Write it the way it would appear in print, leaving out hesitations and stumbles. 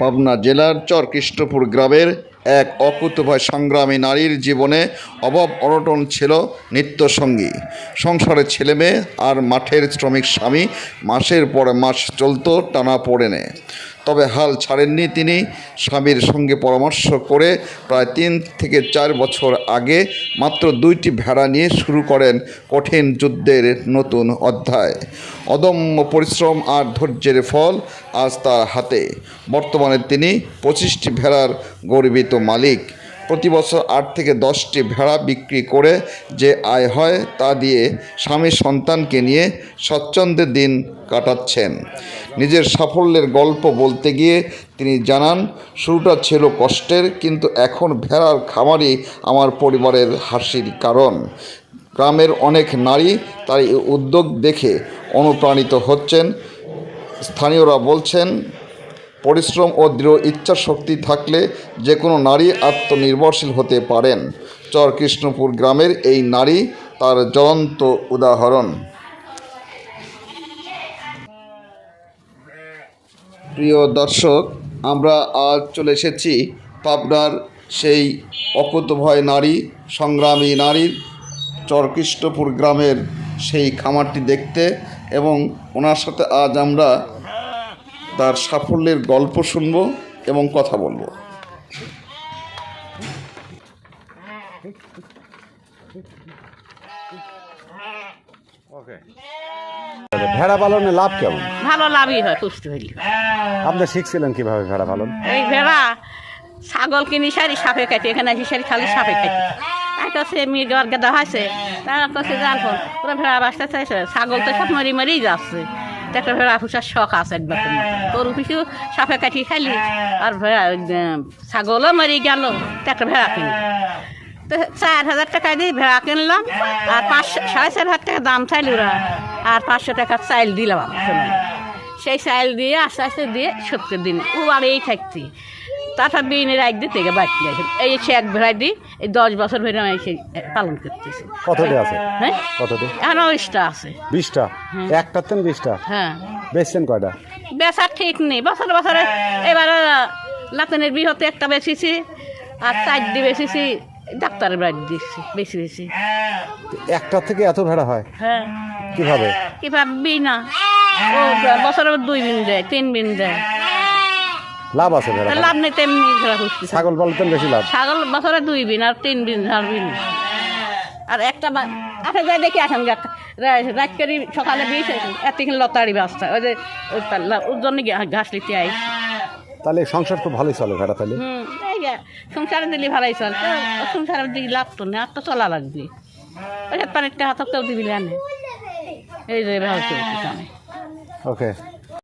পাবনা জেলার চরকৃষ্ণপুর গ্রামের এক অকুতোভয় সংগ্রামী নারীর জীবনে অভাব অনটন ছিল নিত্যসঙ্গী। সংসারে ছেলেমেয়ে আর মাঠের শ্রমিক স্বামী মাসের পর মাস চলত টানাপোড়েনে। তবে হাল ছাড়েননি তিনি। স্বামীর সঙ্গে পরামর্শ করে প্রায় 3 থেকে 4 বছর আগে মাত্র 2টি ভেড়া নিয়ে শুরু করেন কঠিন যুদ্ধের নতুন অধ্যায়। অদম্য পরিশ্রম আর ধৈর্যের ফল আজ তার হাতে। বর্তমানে তিনি 25টি ভেড়ার গর্বিত মালিক। প্রতি বছর 8 থেকে 10টি ভেড়া বিক্রি করে যে আয় হয় তা দিয়ে স্বামী সন্তানকে নিয়ে স্বচ্ছন্দে দিন কাটাচ্ছেন। নিজের সাফল্যের গল্প বলতে গিয়ে তিনি জানান, শুরুটা ছিল কষ্টের, কিন্তু এখন ভেড়ার খামারই আমার পরিবারের হাসির কারণ। গ্রামের অনেক নারী তার এই উদ্যোগ দেখে অনুপ্রাণিত হচ্ছেন। স্থানীয়রা বলছেন, পরিশ্রম ও দৃঢ় ইচ্ছাশক্তি থাকলে যে কোনো নারী আত্মনির্ভরশীল হতে পারেন। চরকৃষ্ণপুর গ্রামের এই নারী তার জ্বলন্ত উদাহরণ। প্রিয় দর্শক, আমরা আজ চলে এসেছি পাবনার সেই অকুতোভয় নারী, সংগ্রামী নারীর চরকৃষ্ণপুর গ্রামের সেই খামারটি দেখতে, এবং ওনার সাথে আজ আমরা তার সাফল্যের গল্প শুনব এবং কথা বলবো। ভেড়া পালনে লাভ কেমন? ভালো লাভই হয়, পুষ্টি হইলে। আপনি শিখছিলেন কিভাবে ভেড়া পালন? এই ভেড়া ছাগল কিনি সারি সাপে কাটি, এখানে সারি খালি সাপে কাটি। তাই কাছে মির্গার গেদা হয়েছে, তার কাছে জানফোন পুরো ভেড়া বাঁচতে চাইছে। ছাগল তো সব মরি মরেই যাচ্ছে। একটা ভেড়া ফুসার শখ আছে একবার, তোর পিছু সাপে কাটি খাইলি আর ভেড়া ছাগলও মরি গেল, একটা ভেড়া কিনি। তো 4,000 টাকা দিয়ে ভেড়া কিনলাম, আর 4,500 টাকা দাম চাইল ওরা, আর 500 টাকা চাইল দিলাম। সেই চাইল দিয়ে আস্তে আস্তে দিয়ে 70 দিন ও আর এই থাকছি। তারপর বিনের এক দিন থেকে বাড়তে গেছে। এই সে এক ভেড়া দিই, এই 10 বছর ধরে আমি সেই পালন করতেছি। কতটি আছে? হ্যাঁ, কতটি? এখন 20টা আছে। 20টা? একটার তেন 20টা? হ্যাঁ। বেচছেন কয়টা? বেচার ঠিক নেই, বছরে বছরে এবারে লাতনের বিহতে একটা বেচেছি, আর 4 বেচেছি ডাক্তারের বাড়ি দিচ্ছি, বেশি। একটার থেকে এত ভেড়া হয়? হ্যাঁ। কিভাবে? না, ও বছরে 2 বিন দেয়, 3 বিন দেয়। লাভ আছে ভেড়া? লাভ নেই তেমনি ভেড়া পুষতে। ছাগল পালতেন বেশি লাভ? ছাগল বছরে 2 বিন আর 3 বিন, 4 বিন। আর একটা আঠে যায় দেখি আসেন রাত করি সকালে বিষ এতক্ষণ লতাড়ি বাঁচতে, ওই যে ওর জন্য ঘাস লিতে আই। তাহলে সংসার তো ভালোই চলে ভেড়া তাহলে? এই সংসারে দিলে ভালোই চল, সংসারের দিকে লাভ তো নেই, আর তো চলা লাগবে। ওই পানির টাকা তো কেউ দিবি না, এই যে ভালো চলছে। ওকে।